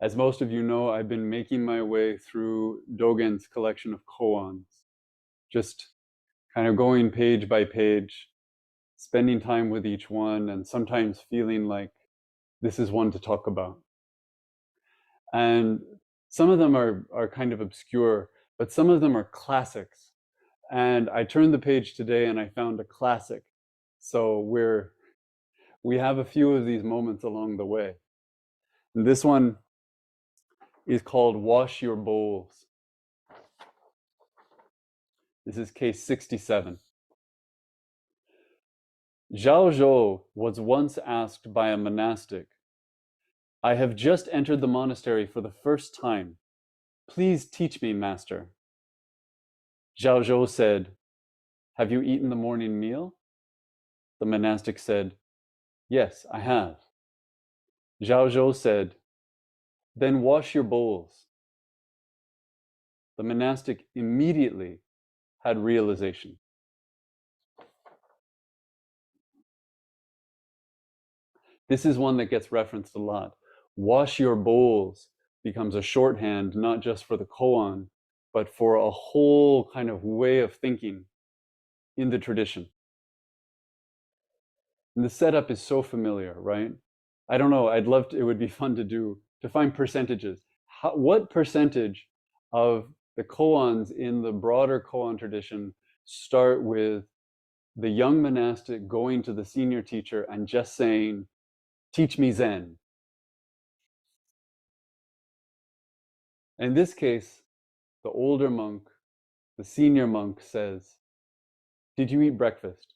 As most of you know, I've been making my way through Dogen's collection of koans, just kind of going page by page, spending time with each one, and sometimes feeling like this is one to talk about. And some of them are kind of obscure, but some of them are classics. And I turned the page today and I found a classic. So we have a few of these moments along the way. And this one is called Wash Your Bowls. This is case 67. Zhaozhou was once asked by a monastic, "I have just entered the monastery for the first time. Please teach me, master." Zhaozhou said, "Have you eaten the morning meal?" The monastic said, "Yes, I have." Zhaozhou said, "Then wash your bowls." The monastic immediately had realization. This is one that gets referenced a lot. Wash your bowls becomes a shorthand, not just for the koan, but for a whole kind of way of thinking in the tradition. And the setup is so familiar, right? I don't know, it would be fun to find percentages. What percentage of the koans in the broader koan tradition start with the young monastic going to the senior teacher and just saying, "Teach me Zen"? In this case, the older monk, the senior monk says, "Did you eat breakfast?"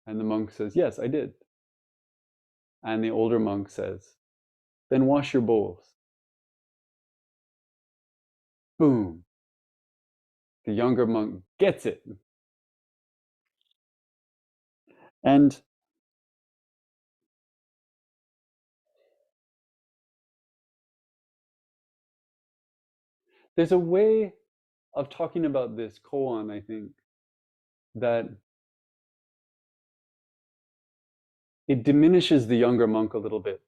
And the monk says, "Yes, I did." And the older monk says, "Then wash your bowls." Boom. The younger monk gets it. And there's a way of talking about this koan, I think, that it diminishes the younger monk a little bit,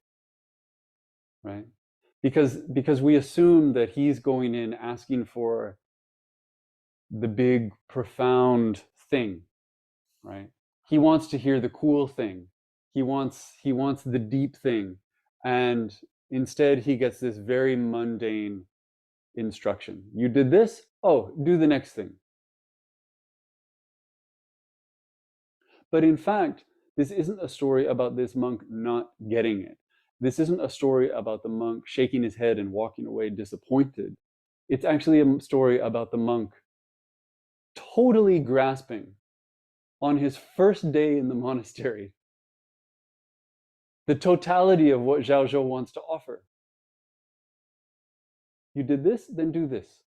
right? Because we assume that he's going in asking for the big, profound thing, right? He wants to hear the cool thing. He wants the deep thing. And instead he gets this very mundane instruction. You did this? Oh, do the next thing. But in fact, this isn't a story about this monk not getting it. This isn't a story about the monk shaking his head and walking away disappointed. It's actually a story about the monk totally grasping on his first day in the monastery the totality of what Zhaozhou wants to offer. You did this, then do this.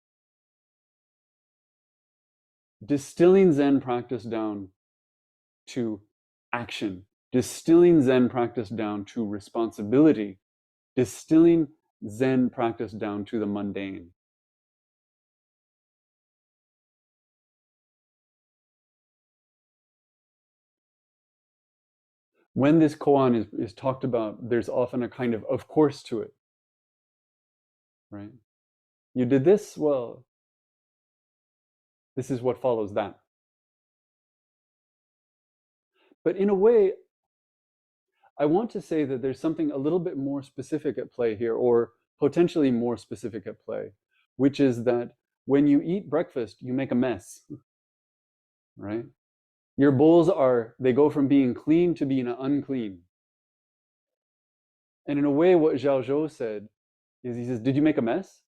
Distilling Zen practice down to action, distilling Zen practice down to responsibility, distilling Zen practice down to the mundane. When this koan is talked about, there's often a kind of course to it, right? You did this, well, this is what follows that. But in a way, I want to say that there's something a little bit more specific at play here, or potentially more specific at play, which is that when you eat breakfast, you make a mess, right? Your bowls they go from being clean to being unclean. And in a way, what Zhaozhou said is, he says, "Did you make a mess?"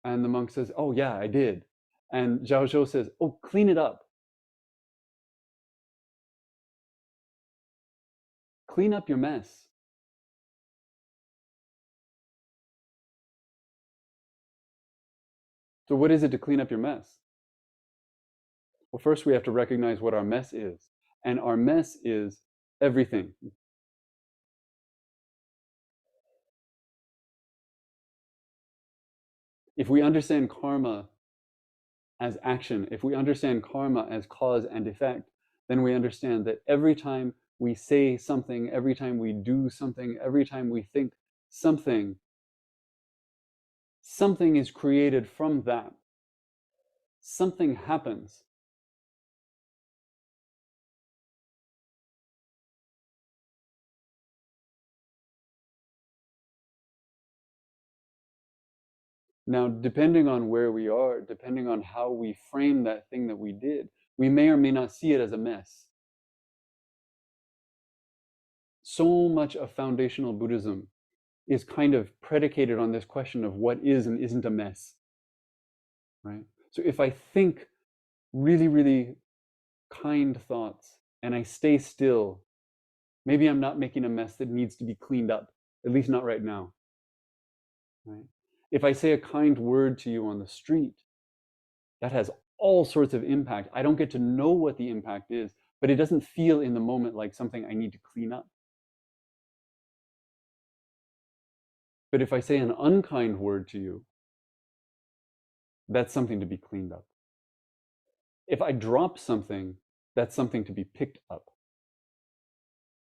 And the monk says, "Oh yeah, I did." And Zhaozhou says, "Oh, clean it up. Clean up your mess." So what is it to clean up your mess? Well, first we have to recognize what our mess is. And our mess is everything. If we understand karma as action, if we understand karma as cause and effect, then we understand that every time we say something, every time we do something, every time we think something is created from that. Something happens. Now, depending on where we are, depending on how we frame that thing that we did, we may or may not see it as a mess. So much of foundational Buddhism is kind of predicated on this question of what is and isn't a mess, right? So if I think really, really kind thoughts and I stay still, maybe I'm not making a mess that needs to be cleaned up, at least not right now, right? If I say a kind word to you on the street, that has all sorts of impact. I don't get to know what the impact is, but it doesn't feel in the moment like something I need to clean up. But if I say an unkind word to you, that's something to be cleaned up. If I drop something, that's something to be picked up.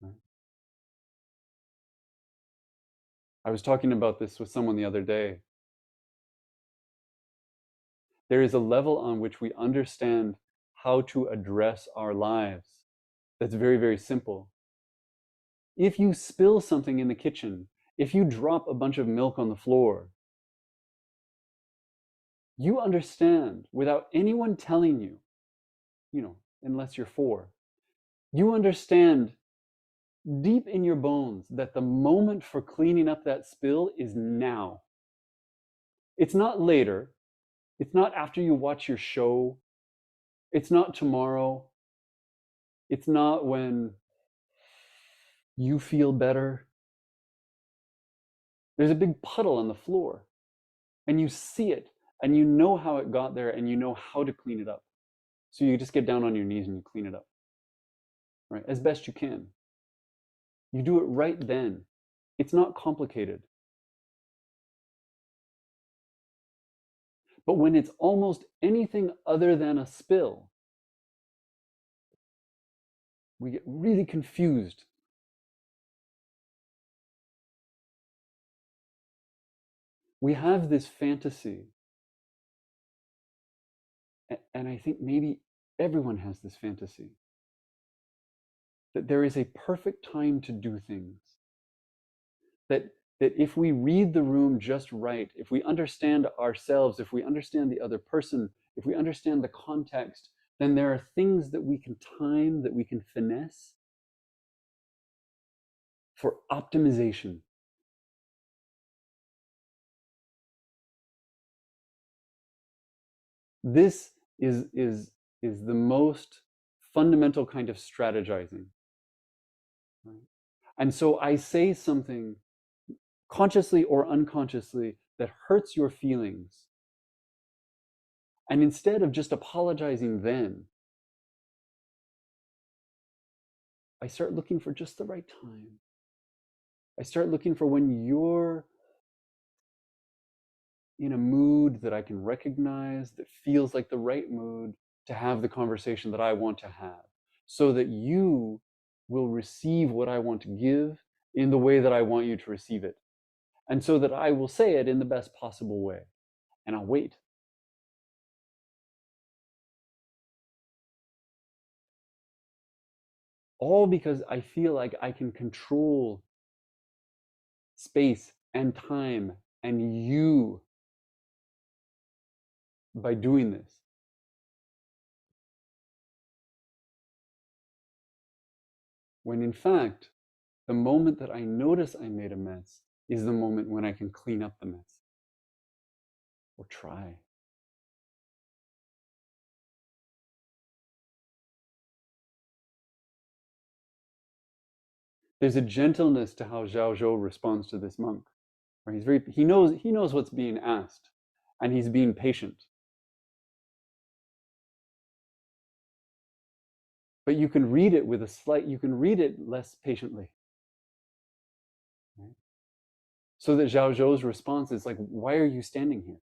Right? I was talking about this with someone the other day. There is a level on which we understand how to address our lives that's very, very simple. If you spill something in the kitchen, if you drop a bunch of milk on the floor, you understand without anyone telling you, unless you're 4, you understand deep in your bones that the moment for cleaning up that spill is now. It's not later. It's not after you watch your show. It's not tomorrow. It's not when you feel better. There's a big puddle on the floor, and you see it, and you know how it got there, and you know how to clean it up. So you just get down on your knees and you clean it up, right? As best you can. You do it right then. It's not complicated. But when it's almost anything other than a spill, we get really confused. We have this fantasy, and I think maybe everyone has this fantasy, that there is a perfect time to do things. That if we read the room just right, if we understand ourselves, if we understand the other person, if we understand the context, then there are things that we can time, that we can finesse for optimization. This is the most fundamental kind of strategizing. Right? And so I say something consciously or unconsciously that hurts your feelings. And instead of just apologizing then, I start looking for just the right time. I start looking for when you're in a mood that I can recognize, that feels like the right mood to have the conversation that I want to have, so that you will receive what I want to give in the way that I want you to receive it. And so that I will say it in the best possible way. And I'll wait. All because I feel like I can control space and time and you by doing this. When in fact, the moment that I notice I made a mess is the moment when I can clean up the mess. Or try. There's a gentleness to how Zhaozhou responds to this monk. Right? He knows what's being asked, and he's being patient. But you can read it you can read it less patiently. Right? So that Zhaozhou's response is like, why are you standing here?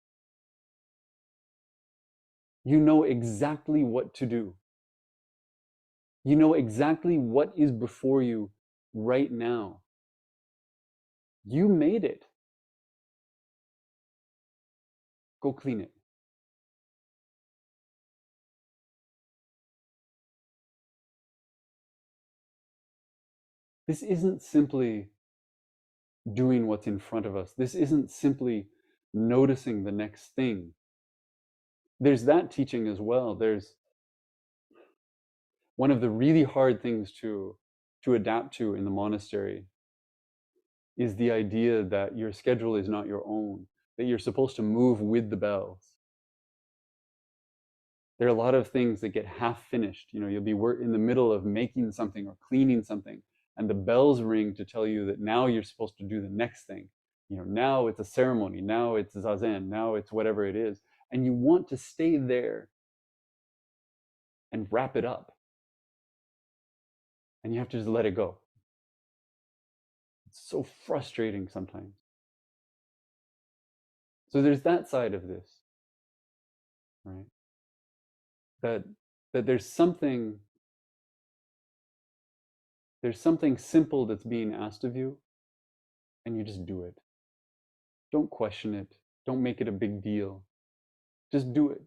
You know exactly what to do. You know exactly what is before you right now. You made it. Go clean it. This isn't simply doing what's in front of us. This isn't simply noticing the next thing. There's that teaching as well. There's one of the really hard things to adapt to in the monastery is the idea that your schedule is not your own, that you're supposed to move with the bells. There are a lot of things that get half finished. You know, you'll be in the middle of making something or cleaning something, and the bells ring to tell you that now you're supposed to do the next thing. You know, now it's a ceremony, now it's zazen, now it's whatever it is. And you want to stay there and wrap it up. And you have to just let it go. It's so frustrating sometimes. So there's that side of this, right? That there's something simple that's being asked of you, and you just do it. Don't question it. Don't make it a big deal. Just do it.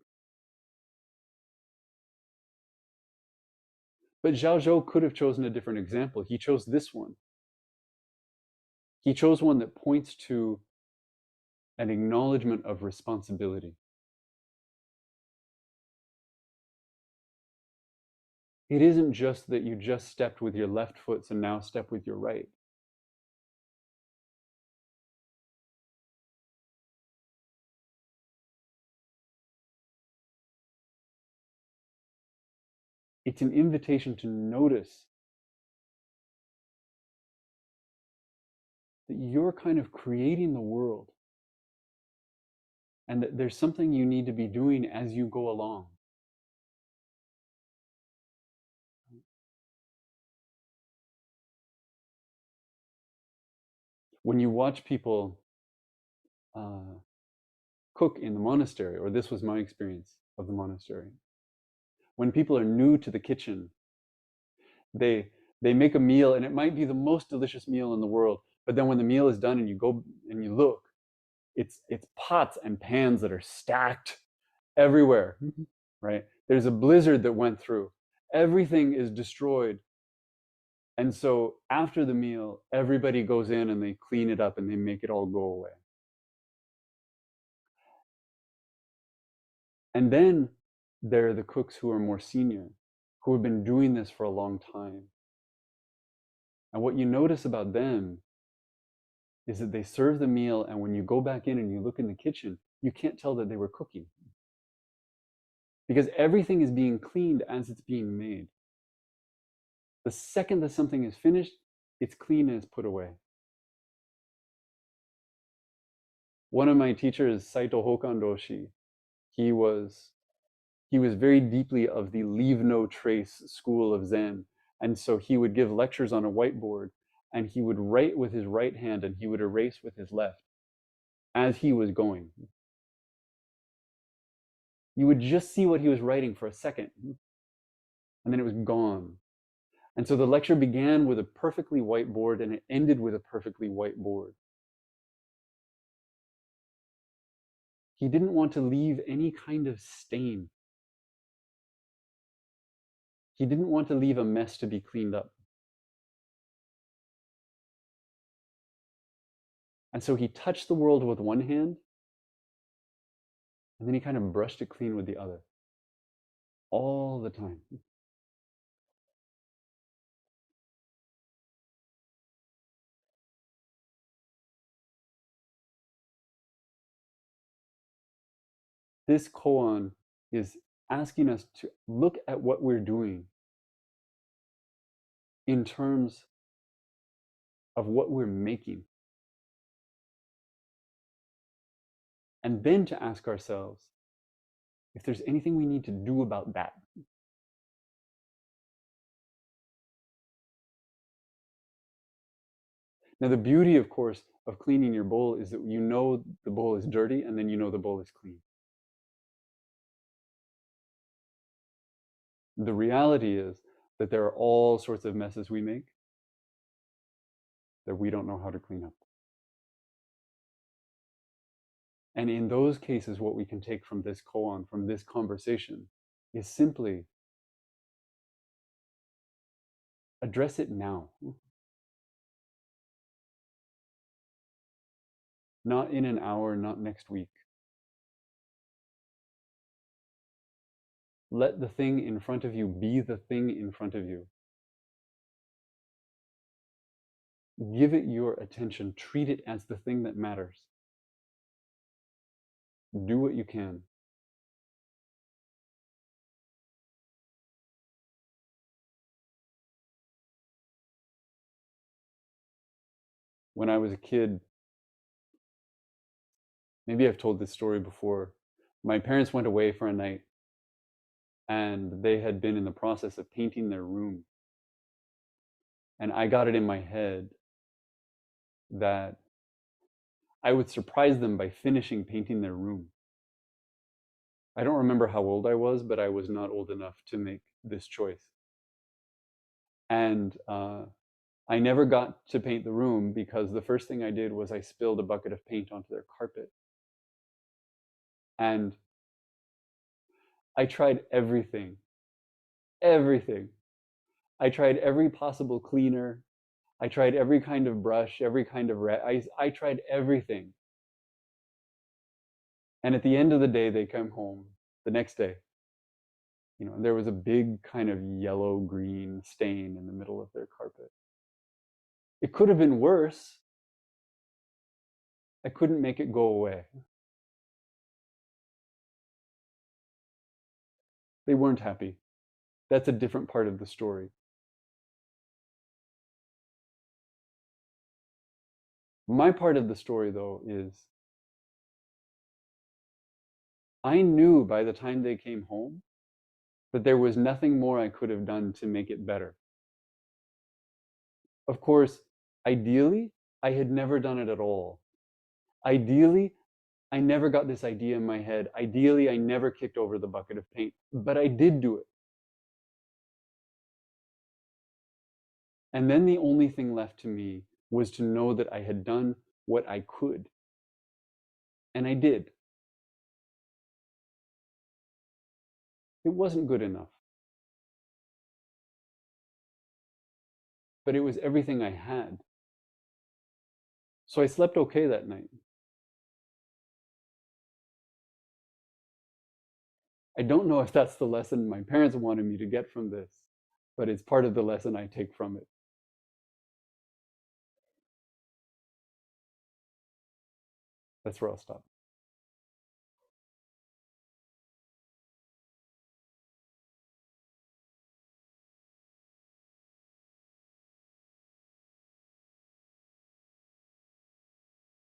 But Zhaozhou could have chosen a different example. He chose this one. He chose one that points to an acknowledgement of responsibility. It isn't just that you just stepped with your left foot, so now step with your right. It's an invitation to notice that you're kind of creating the world and that there's something you need to be doing as you go along. When you watch people cook in the monastery, or this was my experience of the monastery, when people are new to the kitchen, they make a meal and it might be the most delicious meal in the world, but then when the meal is done and you go and you look, it's pots and pans that are stacked everywhere, right? There's a blizzard that went through. Everything is destroyed. And so after the meal, everybody goes in and they clean it up and they make it all go away. And then there are the cooks who are more senior, who have been doing this for a long time. And what you notice about them is that they serve the meal, and when you go back in and you look in the kitchen, you can't tell that they were cooking. Because everything is being cleaned as it's being made. The second that something is finished, it's clean and it's put away. One of my teachers, Saito Hokan-doshi, he was very deeply of the leave no trace school of Zen. And so he would give lectures on a whiteboard and he would write with his right hand and he would erase with his left as he was going. You would just see what he was writing for a second and then it was gone. And so the lecture began with a perfectly white board and it ended with a perfectly white board. He didn't want to leave any kind of stain. He didn't want to leave a mess to be cleaned up. And so he touched the world with one hand, and then he kind of brushed it clean with the other. All the time. This koan is asking us to look at what we're doing in terms of what we're making. And then to ask ourselves if there's anything we need to do about that. Now, the beauty, of course, of cleaning your bowl is that you know the bowl is dirty and then you know the bowl is clean. The reality is that there are all sorts of messes we make that we don't know how to clean up. And in those cases, what we can take from this koan, from this conversation, is simply address it now. Not in an hour, not next week. Let the thing in front of you be the thing in front of you. Give it your attention. Treat it as the thing that matters. Do what you can. When I was a kid, maybe I've told this story before, my parents went away for a night and they had been in the process of painting their room. And I got it in my head that I would surprise them by finishing painting their room. I don't remember how old I was, but I was not old enough to make this choice. And I never got to paint the room because the first thing I did was I spilled a bucket of paint onto their carpet. And I tried everything. I tried every possible cleaner. I tried every kind of brush, every kind of I tried everything. And at the end of the day, they come home the next day. And there was a big kind of yellow-green stain in the middle of their carpet. It could have been worse. I couldn't make it go away. They weren't happy. That's a different part of the story. My part of the story, though, is I knew by the time they came home that there was nothing more I could have done to make it better. Of course, ideally, I had never done it at all. Ideally, I never got this idea in my head. Ideally, I never kicked over the bucket of paint, but I did do it. And then the only thing left to me was to know that I had done what I could. And I did. It wasn't good enough. But it was everything I had. So I slept okay that night. I don't know if that's the lesson my parents wanted me to get from this, but it's part of the lesson I take from it. That's where I'll stop.